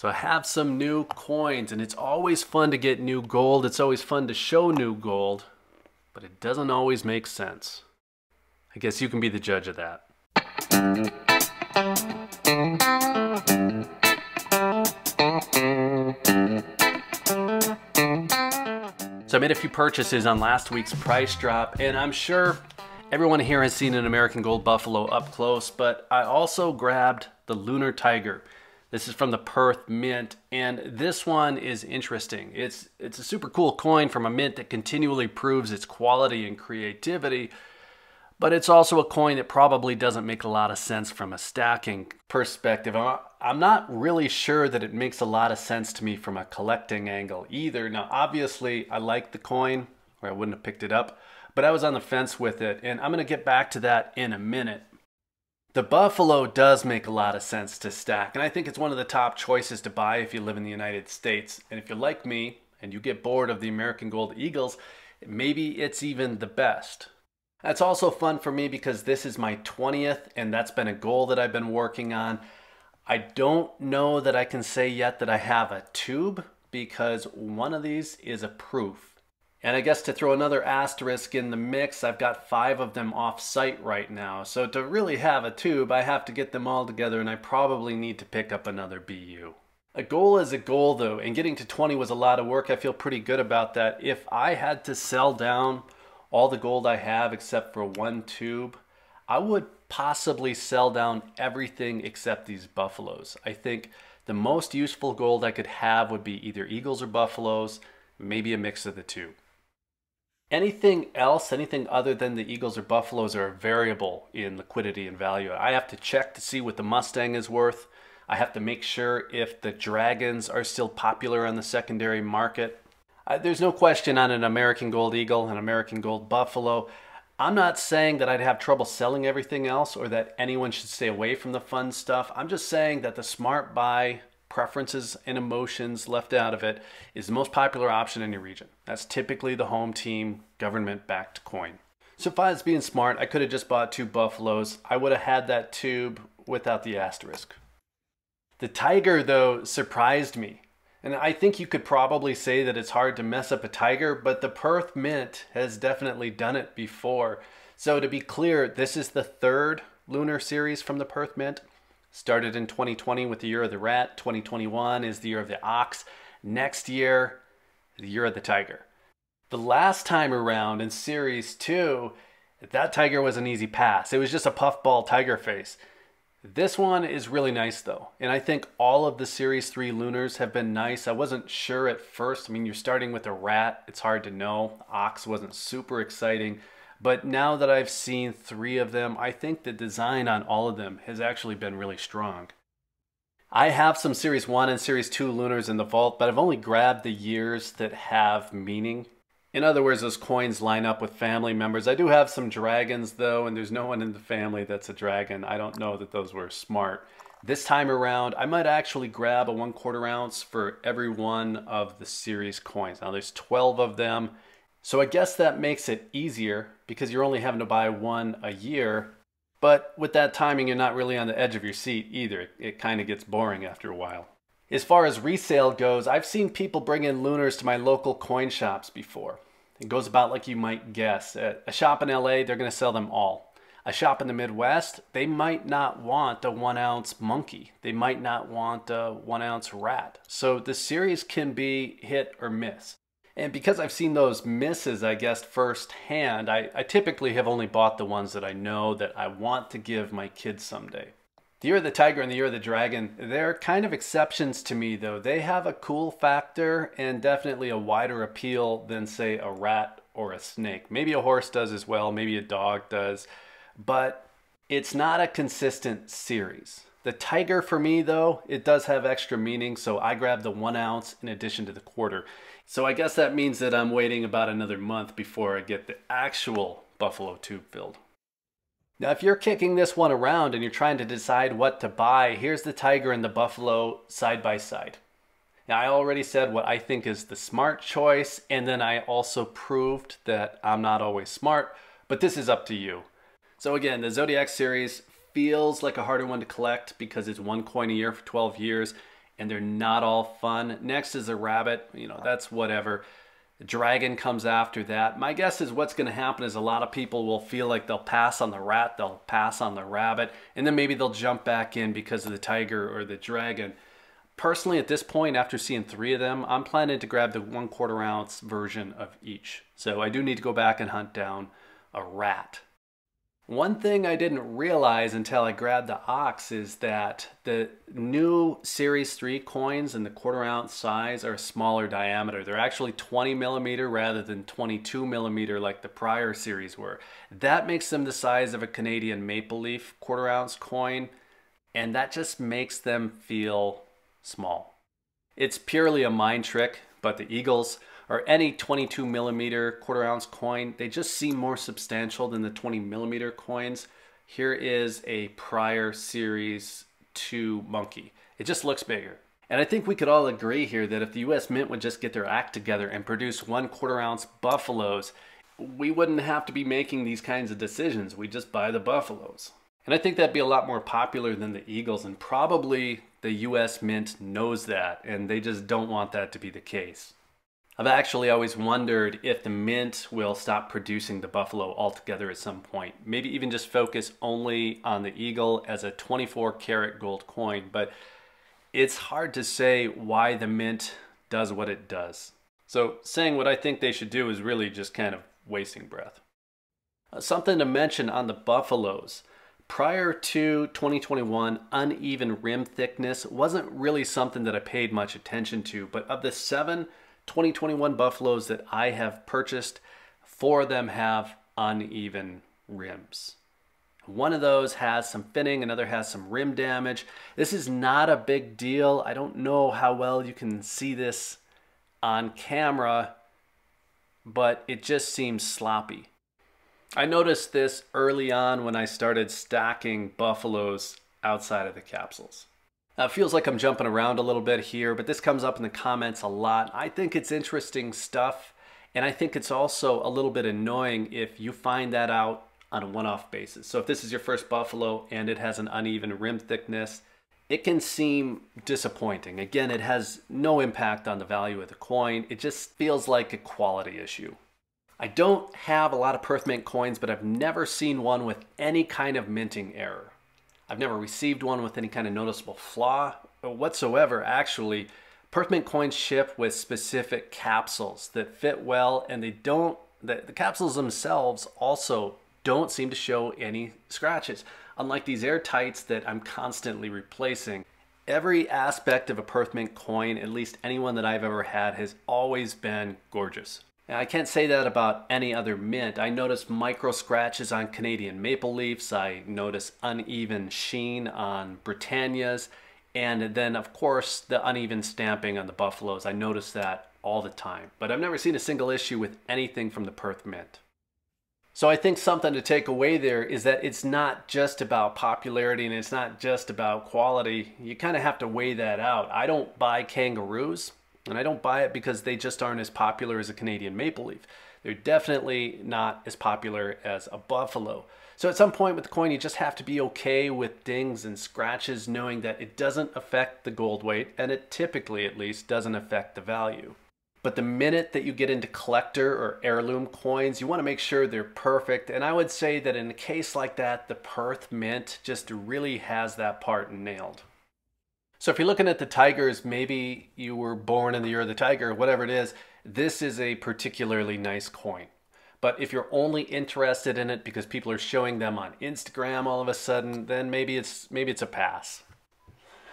So I have some new coins, and it's always fun to get new gold. It's always fun to show new gold, but it doesn't always make sense. I guess you can be the judge of that. So I made a few purchases on last week's price drop, and I'm sure everyone here has seen an American Gold Buffalo up close, but I also grabbed the Lunar Tiger. This is from the Perth Mint, and this one is interesting. It's a super cool coin from a mint that continually proves its quality and creativity, but it's also a coin that probably doesn't make a lot of sense from a stacking perspective. I'm not really sure that it makes a lot of sense to me from a collecting angle either. Now, obviously, I like the coin, or I wouldn't have picked it up, but I was on the fence with it, and I'm going to get back to that in a minute. The Buffalo does make a lot of sense to stack, and I think it's one of the top choices to buy if you live in the United States. And if you're like me and you get bored of the American Gold Eagles, maybe it's even the best. That's also fun for me because this is my 20th, and that's been a goal that I've been working on. I don't know that I can say yet that I have a tube because one of these is a proof. And I guess to throw another asterisk in the mix, I've got 5 of them off site right now. So to really have a tube, I have to get them all together, and I probably need to pick up another BU. A goal is a goal though, and getting to 20 was a lot of work. I feel pretty good about that. If I had to sell down all the gold I have except for one tube, I would possibly sell down everything except these Buffaloes. I think the most useful gold I could have would be either Eagles or Buffaloes, maybe a mix of the two. Anything else, anything other than the Eagles or Buffaloes are a variable in liquidity and value. I have to check to see what the Mustang is worth. I have to make sure if the Dragons are still popular on the secondary market. There's no question on an American Gold Eagle, an American Gold Buffalo. I'm not saying that I'd have trouble selling everything else or that anyone should stay away from the fun stuff. I'm just saying that the smart buy, preferences and emotions left out of it, is the most popular option in your region. That's typically the home team, government-backed coin. So if I was being smart, I could have just bought 2 Buffaloes. I would have had that tube without the asterisk. The Tiger, though, surprised me. And I think you could probably say that it's hard to mess up a Tiger, but the Perth Mint has definitely done it before. So to be clear, this is the 3rd Lunar series from the Perth Mint. Started in 2020 with the Year of the Rat. 2021 is the Year of the Ox. Next year, the Year of the Tiger. The last time around in Series 2, that Tiger was an easy pass. It was just a puffball tiger face. This one is really nice though. And I think all of the Series 3 Lunars have been nice. I wasn't sure at first. I mean, you're starting with a rat. It's hard to know. The Ox wasn't super exciting. But now that I've seen 3 of them, I think the design on all of them has actually been really strong. I have some Series 1 and Series 2 Lunars in the vault, but I've only grabbed the years that have meaning. In other words, those coins line up with family members. I do have some Dragons though, and there's no one in the family that's a dragon. I don't know that those were smart. This time around, I might actually grab a 1/4 ounce for every one of the series coins. Now there's 12 of them. So I guess that makes it easier because you're only having to buy 1 a year. But with that timing, you're not really on the edge of your seat either. It kind of gets boring after a while. As far as resale goes, I've seen people bring in Lunars to my local coin shops before. It goes about like you might guess. A shop in LA, they're going to sell them all. A shop in the Midwest, they might not want a 1 ounce monkey. They might not want a 1 ounce rat. So the series can be hit or miss. And because I've seen those misses, I guess, firsthand, I typically have only bought the ones that I know that I want to give my kids someday. The Year of the Tiger and the Year of the Dragon, they're kind of exceptions to me though. They have a cool factor and definitely a wider appeal than say a rat or a snake. Maybe a horse does as well, maybe a dog does, but it's not a consistent series. The Tiger for me though, it does have extra meaning, so I grabbed the 1 ounce in addition to the 1/4. So I guess that means that I'm waiting about another month before I get the actual Buffalo tube filled. Now if you're kicking this one around and you're trying to decide what to buy, here's the Tiger and the Buffalo side by side. Now I already said what I think is the smart choice, and then I also proved that I'm not always smart, but this is up to you. So again, the Zodiac series feels like a harder one to collect because it's 1 coin a year for 12 years. and they're not all fun. Next is a rabbit, that's whatever. The dragon comes after that. My guess is what's going to happen is a lot of people will feel like they'll pass on the rat, they'll pass on the rabbit, and then maybe they'll jump back in because of the tiger or the dragon. Personally, at this point, after seeing 3 of them, I'm planning to grab the 1/4 ounce version of each. So I do need to go back and hunt down a rat. One thing I didn't realize until I grabbed the ox is that the new Series 3 coins in the 1/4 ounce size are a smaller diameter. They're actually 20 millimeter rather than 22 millimeter like the prior series were. That makes them the size of a Canadian maple leaf 1/4 ounce coin, and that just makes them feel small. It's purely a mind trick, but the Eagles or any 22 millimeter 1/4 ounce coin, they just seem more substantial than the 20 millimeter coins. Here is a prior series 2 monkey. It just looks bigger. And I think we could all agree here that if the US Mint would just get their act together and produce 1/4 ounce buffaloes, we wouldn't have to be making these kinds of decisions. We just buy the buffaloes. And I think that'd be a lot more popular than the Eagles, and probably the US Mint knows that, and they just don't want that to be the case. I've actually always wondered if the Mint will stop producing the buffalo altogether at some point. Maybe even just focus only on the Eagle as a 24 karat gold coin, but it's hard to say why the Mint does what it does. So saying what I think they should do is really just kind of wasting breath. Something to mention on the buffaloes. Prior to 2021, uneven rim thickness wasn't really something that I paid much attention to, but of the 7 2021 buffaloes that I have purchased, 4 of them have uneven rims. One of those has some finning, another has some rim damage. This is not a big deal. I don't know how well you can see this on camera, but it just seems sloppy. I noticed this early on when I started stacking buffaloes outside of the capsules. Now, it feels like I'm jumping around a little bit here, but this comes up in the comments a lot. I think it's interesting stuff, and I think it's also a little bit annoying if you find that out on a one-off basis. So if this is your first buffalo and it has an uneven rim thickness, it can seem disappointing. Again, it has no impact on the value of the coin. It just feels like a quality issue. I don't have a lot of Perth Mint coins, but I've never seen one with any kind of minting error. I've never received one with any kind of noticeable flaw whatsoever. Actually, Perth Mint coins ship with specific capsules that fit well, and the capsules themselves also don't seem to show any scratches. Unlike these airtights that I'm constantly replacing, every aspect of a Perth Mint coin, at least anyone that I've ever had, has always been gorgeous. Now, I can't say that about any other mint. I notice micro scratches on Canadian maple leafs. I notice uneven sheen on Britannias. And then, of course, the uneven stamping on the buffaloes. I notice that all the time. But I've never seen a single issue with anything from the Perth Mint. So I think something to take away there is that it's not just about popularity and it's not just about quality. You kind of have to weigh that out. I don't buy kangaroos. And I don't buy it because they just aren't as popular as a Canadian maple leaf. They're definitely not as popular as a buffalo. So at some point with the coin, you just have to be okay with dings and scratches, knowing that it doesn't affect the gold weight, and it typically, at least, doesn't affect the value. But the minute that you get into collector or heirloom coins, you want to make sure they're perfect. And I would say that in a case like that, the Perth Mint just really has that part nailed. So if you're looking at the tigers, maybe you were born in the year of the tiger, whatever it is, this is a particularly nice coin. But if you're only interested in it because people are showing them on Instagram all of a sudden, then maybe it's a pass.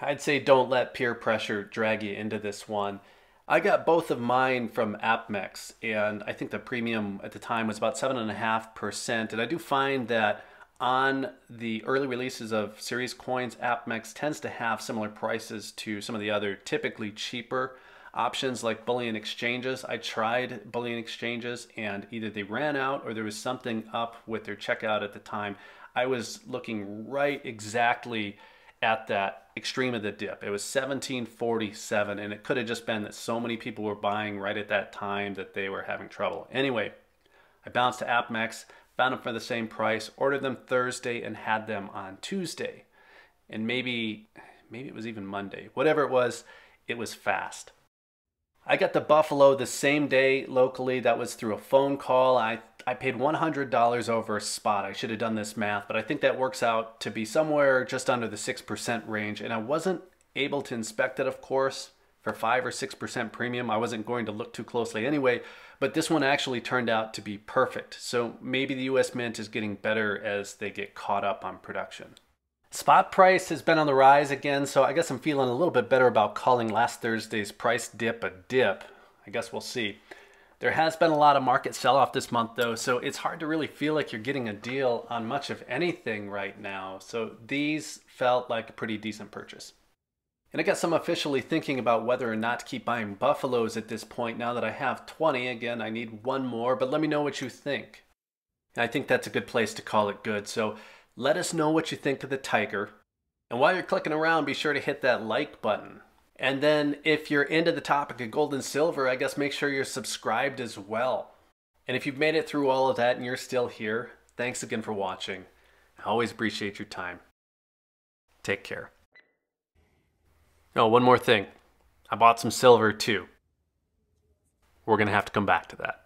I'd say don't let peer pressure drag you into this one. I got both of mine from AppMex, and I think the premium at the time was about 7.5%. And I do find that on the early releases of series coins, AppMex tends to have similar prices to some of the other typically cheaper options like bullion exchanges. I tried bullion exchanges and either they ran out or there was something up with their checkout at the time. I was looking right exactly at that extreme of the dip. It was 1747, and it could have just been that so many people were buying right at that time that they were having trouble. Anyway, I bounced to AppMex, found them for the same price, ordered them Thursday and had them on Tuesday. And maybe Maybe it was even Monday. Whatever it was fast. I got the Buffalo the same day locally. That was through a phone call. I paid $100 over a spot. I should have done this math, but I think that works out to be somewhere just under the 6% range. And I wasn't able to inspect it, of course, for 5 or 6% premium. I wasn't going to look too closely anyway, but this one actually turned out to be perfect. So maybe the US Mint is getting better as they get caught up on production. Spot price has been on the rise again, so I guess I'm feeling a little bit better about calling last Thursday's price dip a dip. I guess we'll see. There has been a lot of market sell-off this month though, so it's hard to really feel like you're getting a deal on much of anything right now. So these felt like a pretty decent purchase. And I guess I'm officially thinking about whether or not to keep buying Buffaloes at this point now that I have 20. Again, I need one more, but let me know what you think. And I think that's a good place to call it good. So let us know what you think of the Tiger. And while you're clicking around, be sure to hit that like button. And then if you're into the topic of gold and silver, I guess make sure you're subscribed as well. And if you've made it through all of that and you're still here, thanks again for watching. I always appreciate your time. Take care. Oh, one more thing. I bought some silver too. We're going to have to come back to that.